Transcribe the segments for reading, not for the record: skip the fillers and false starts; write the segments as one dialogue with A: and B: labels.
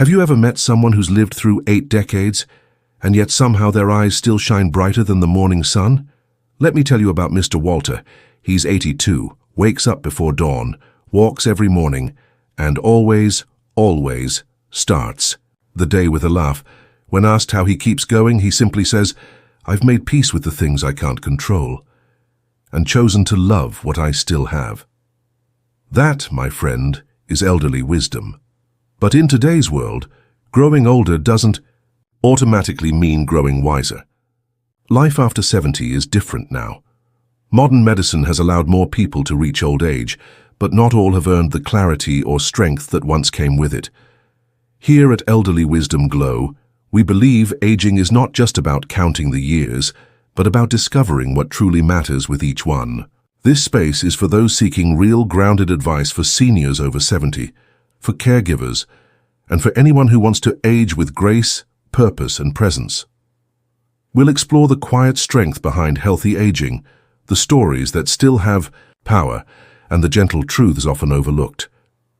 A: Have you ever met someone who's lived through 8 decades, and yet somehow their eyes still shine brighter than the morning sun? Let me tell you about Mr. Walter. He's 82, wakes up before dawn, walks every morning, and always starts the day with a laugh. When asked how he keeps going, he simply says, "I've made peace with the things I can't control, and chosen to love what I still have." That, my friend, is elderly wisdom. But in today's world, growing older doesn't automatically mean growing wiser. Life after 70 is different now. Modern medicine has allowed more people to reach old age, but not all have earned the clarity or strength that once came with it. Here at Elderly Wisdom Glow, we believe aging is not just about counting the years, but about discovering what truly matters with each one. This space is for those seeking real grounded advice for seniors over 70, for caregivers, and for anyone who wants to age with grace, purpose, and presence. We'll explore the quiet strength behind healthy aging, the stories that still have power, and the gentle truths often overlooked.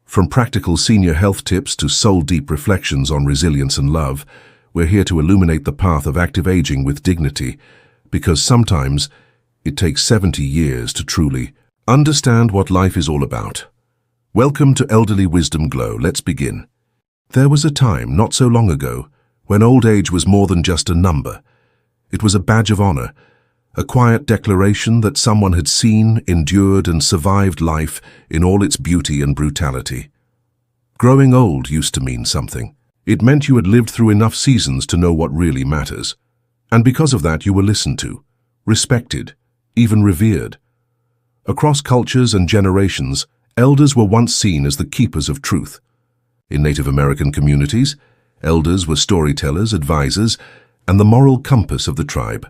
A: From practical senior health tips to soul-deep reflections on resilience and love, we're here to illuminate the path of active aging with dignity, because sometimes it takes 70 years to truly understand what life is all about. Welcome to Elderly Wisdom Glow. Let's begin. There was a time, not so long ago, when old age was more than just a number. It was a badge of honor, a quiet declaration that someone had seen, endured, and survived life in all its beauty and brutality. Growing old used to mean something. It meant you had lived through enough seasons to know what really matters. And because of that, you were listened to, respected, even revered. Across cultures and generations, elders were once seen as the keepers of truth. In Native American communities, elders were storytellers, advisors, and the moral compass of the tribe.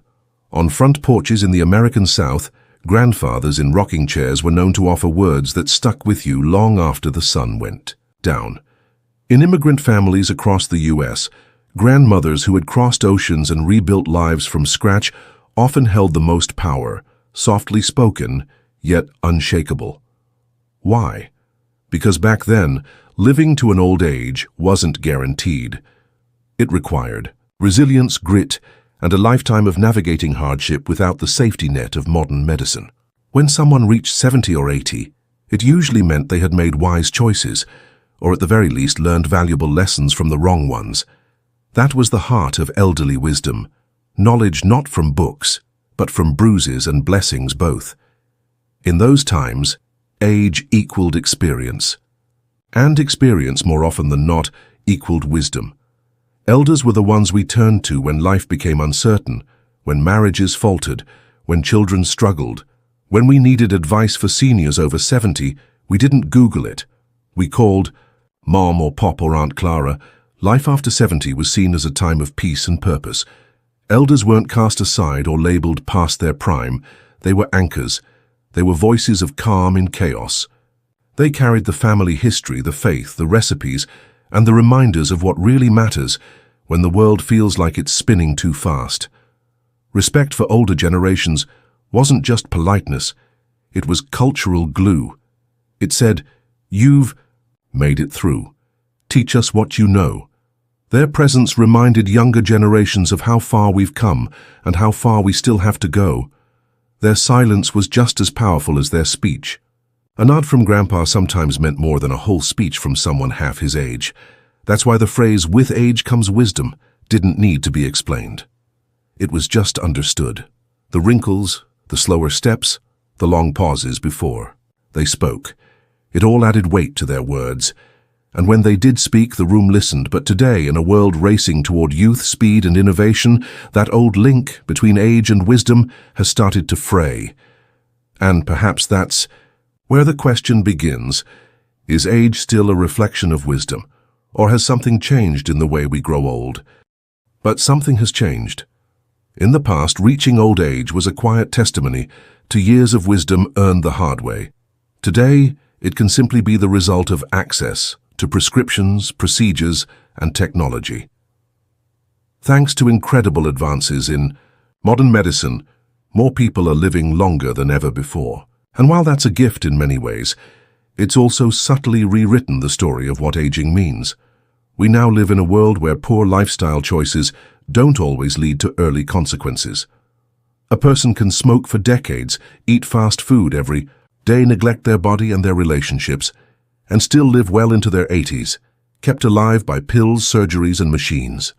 A: On front porches in the American South, grandfathers in rocking chairs were known to offer words that stuck with you long after the sun went down. In immigrant families across the U.S., grandmothers who had crossed oceans and rebuilt lives from scratch often held the most power, softly spoken, yet unshakable. Why? Because back then, living to an old age wasn't guaranteed. It required resilience, grit, and a lifetime of navigating hardship without the safety net of modern medicine. When someone reached 70 or 80, it usually meant they had made wise choices, or at the very least learned valuable lessons from the wrong ones. That was the heart of elderly wisdom, knowledge not from books, but from bruises and blessings both. In those times, age equaled experience, and experience, more often than not, equaled wisdom. Elders were the ones we turned to when life became uncertain, when marriages faltered, when children struggled. When we needed advice for seniors over 70, we didn't Google it. We called Mom or Pop or Aunt Clara. Life after 70 was seen as a time of peace and purpose. Elders weren't cast aside or labeled past their prime. They were anchors. They were voices of calm in chaos. They carried the family history, the faith, the recipes, and the reminders of what really matters when the world feels like it's spinning too fast. Respect for older generations wasn't just politeness, it was cultural glue. It said, "You've made it through. Teach us what you know." Their presence reminded younger generations of how far we've come and how far we still have to go. Their silence was just as powerful as their speech. A nod from Grandpa sometimes meant more than a whole speech from someone half his age. That's why the phrase, "with age comes wisdom," didn't need to be explained. It was just understood. The wrinkles, the slower steps, the long pauses before they spoke. It all added weight to their words. And when they did speak, the room listened. But today, in a world racing toward youth, speed, and innovation, that old link between age and wisdom has started to fray. And perhaps that's where the question begins. Is age still a reflection of wisdom? Or has something changed in the way we grow old? But something has changed. In the past, reaching old age was a quiet testimony to years of wisdom earned the hard way. Today, it can simply be the result of access to prescriptions, procedures, and technology. Thanks to incredible advances in modern medicine, more people are living longer than ever before. And while that's a gift in many ways, it's also subtly rewritten the story of what aging means. We now live in a world where poor lifestyle choices don't always lead to early consequences. A person can smoke for decades, eat fast food every day, neglect their body and their relationships, and still live well into their 80s, kept alive by pills, surgeries, and machines.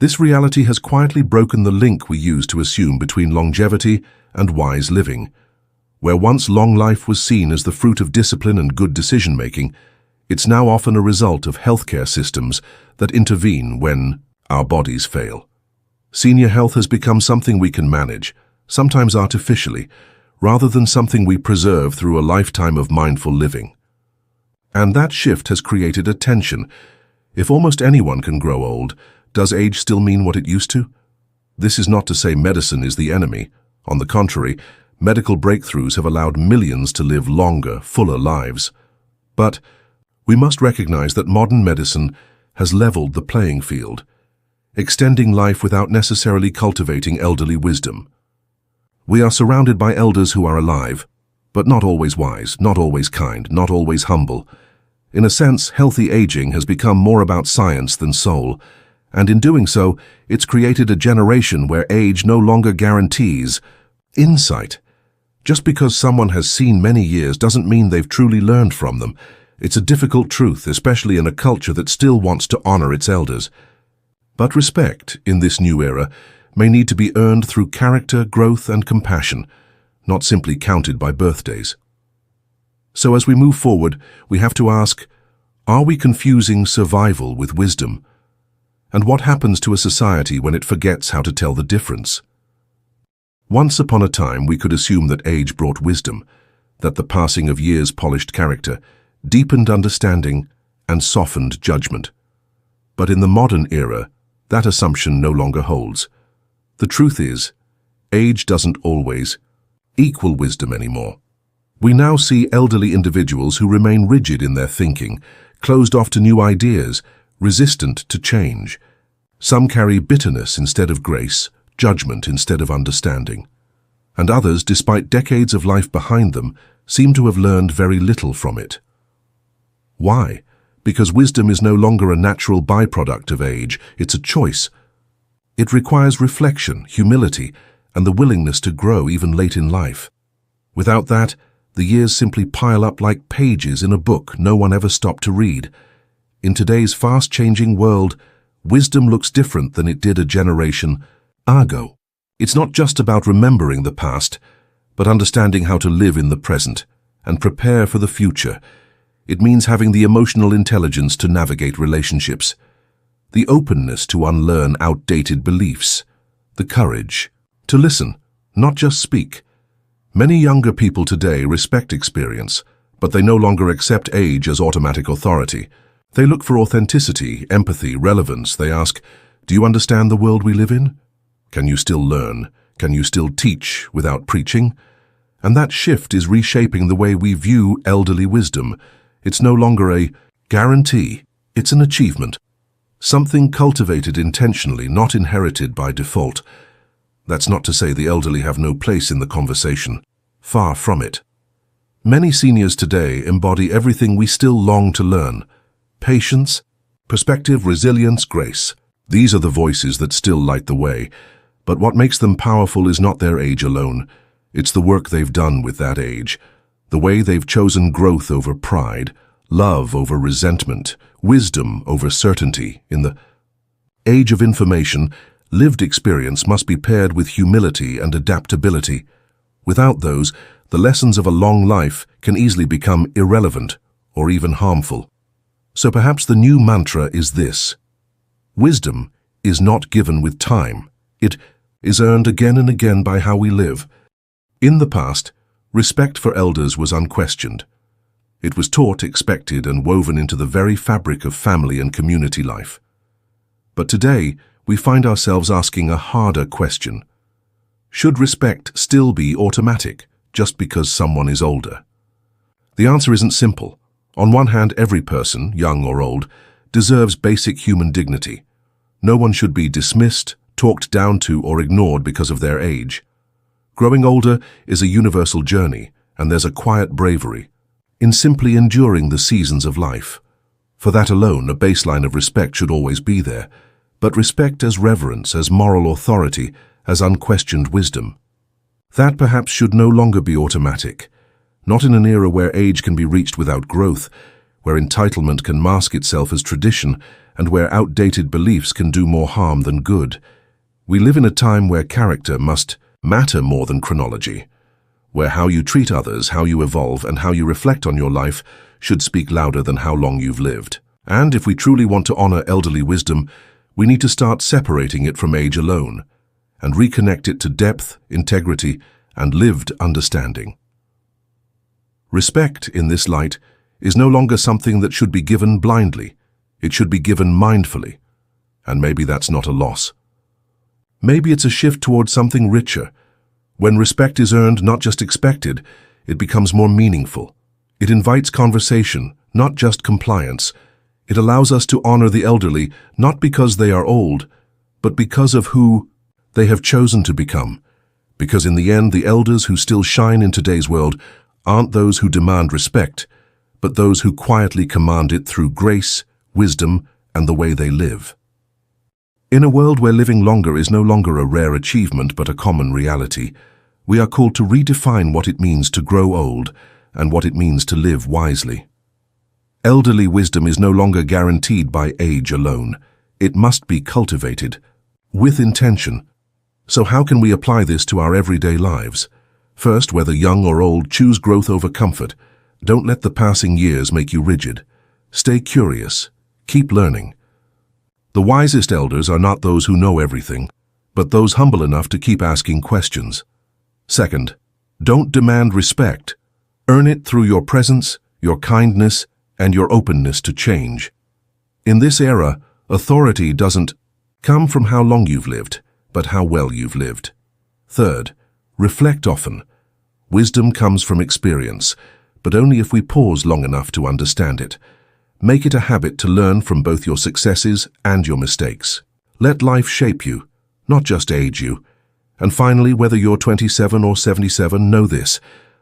A: This reality has quietly broken the link we used to assume between longevity and wise living. Where once long life was seen as the fruit of discipline and good decision-making, it's now often a result of healthcare systems that intervene when our bodies fail. Senior health has become something we can manage, sometimes artificially, rather than something we preserve through a lifetime of mindful living. And that shift has created a tension. If almost anyone can grow old, does age still mean what it used to? This is not to say medicine is the enemy. On the contrary, medical breakthroughs have allowed millions to live longer, fuller lives. But we must recognize that modern medicine has leveled the playing field, extending life without necessarily cultivating elderly wisdom. We are surrounded by elders who are alive, but not always wise, not always kind, not always humble. In a sense, healthy aging has become more about science than soul, and in doing so, it's created a generation where age no longer guarantees insight. Just because someone has seen many years doesn't mean they've truly learned from them. It's a difficult truth, especially in a culture that still wants to honor its elders. But respect, in this new era, may need to be earned through character, growth, and compassion, not simply counted by birthdays. So as we move forward, we have to ask, are we confusing survival with wisdom? And what happens to a society when it forgets how to tell the difference? Once upon a time, we could assume that age brought wisdom, that the passing of years polished character, deepened understanding, and softened judgment. But in the modern era, that assumption no longer holds. The truth is, age doesn't always equal wisdom anymore. We now see elderly individuals who remain rigid in their thinking, closed off to new ideas, resistant to change. Some carry bitterness instead of grace, judgment instead of understanding. And others, despite decades of life behind them, seem to have learned very little from it. Why? Because wisdom is no longer a natural byproduct of age, it's a choice. It requires reflection, humility, and the willingness to grow even late in life. Without that, the years simply pile up like pages in a book no one ever stopped to read. In today's fast-changing world, wisdom looks different than it did a generation ago. It's not just about remembering the past, but understanding how to live in the present and prepare for the future. It means having the emotional intelligence to navigate relationships, the openness to unlearn outdated beliefs, the courage to listen, not just speak. Many younger people today respect experience, but they no longer accept age as automatic authority. They look for authenticity, empathy, relevance. They ask, do you understand the world we live in? Can you still learn? Can you still teach without preaching? And that shift is reshaping the way we view elderly wisdom. It's no longer a guarantee, it's an achievement. Something cultivated intentionally, not inherited by default. That's not to say the elderly have no place in the conversation. Far from it. Many seniors today embody everything we still long to learn. Patience, perspective, resilience, grace. These are the voices that still light the way. But what makes them powerful is not their age alone. It's the work they've done with that age. The way they've chosen growth over pride, love over resentment, wisdom over certainty. In the age of information, lived experience must be paired with humility and adaptability. Without those, the lessons of a long life can easily become irrelevant or even harmful. So perhaps the new mantra is this: wisdom is not given with time. It is earned again and again by how we live. In the past, respect for elders was unquestioned. It was taught, expected, and woven into the very fabric of family and community life. But today, we find ourselves asking a harder question. Should respect still be automatic just because someone is older? The answer isn't simple. On one hand, every person, young or old, deserves basic human dignity. No one should be dismissed, talked down to, or ignored because of their age. Growing older is a universal journey, and there's a quiet bravery in simply enduring the seasons of life. For that alone, a baseline of respect should always be there, but respect as reverence, as moral authority, as unquestioned wisdom. That perhaps should no longer be automatic, not in an era where age can be reached without growth, where entitlement can mask itself as tradition, and where outdated beliefs can do more harm than good. We live in a time where character must matter more than chronology, where how you treat others, how you evolve, and how you reflect on your life should speak louder than how long you've lived. And if we truly want to honor elderly wisdom, we need to start separating it from age alone and reconnect it to depth, integrity, and lived understanding. Respect, in this light, is no longer something that should be given blindly. It should be given mindfully. And maybe that's not a loss. Maybe it's a shift towards something richer. When respect is earned, not just expected, it becomes more meaningful. It invites conversation, not just compliance. It allows us to honor the elderly, not because they are old, but because of who they have chosen to become. Because in the end, the elders who still shine in today's world aren't those who demand respect, but those who quietly command it through grace, wisdom, and the way they live. In a world where living longer is no longer a rare achievement but a common reality, we are called to redefine what it means to grow old and what it means to live wisely. Elderly wisdom is no longer guaranteed by age alone. It must be cultivated, with intention. So how can we apply this to our everyday lives? First, whether young or old, choose growth over comfort. Don't let the passing years make you rigid. Stay curious. Keep learning. The wisest elders are not those who know everything, but those humble enough to keep asking questions. Second, don't demand respect. Earn it through your presence, your kindness, and your openness to change. In this era, authority doesn't come from how long you've lived, but how well you've lived. Third, reflect often. Wisdom comes from experience, but only if we pause long enough to understand it. Make it a habit to learn from both your successes and your mistakes. Let life shape you, not just age you. And finally, whether you're 27 or 77, know this: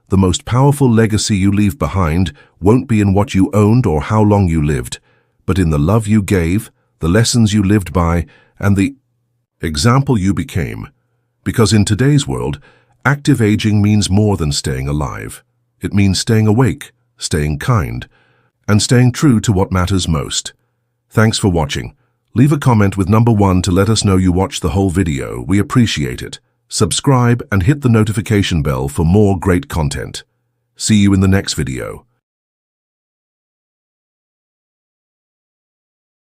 A: the most powerful legacy you leave behind won't be in what you owned or how long you lived, but in the love you gave, the lessons you lived by, and the example you became. Because in today's world, active aging means more than staying alive. It means staying awake, staying kind, and staying true to what matters most. Thanks for watching. Leave a comment with number 1 to let us know you watched the whole video. We appreciate it. Subscribe and hit the notification bell for more great content. See you in the next video.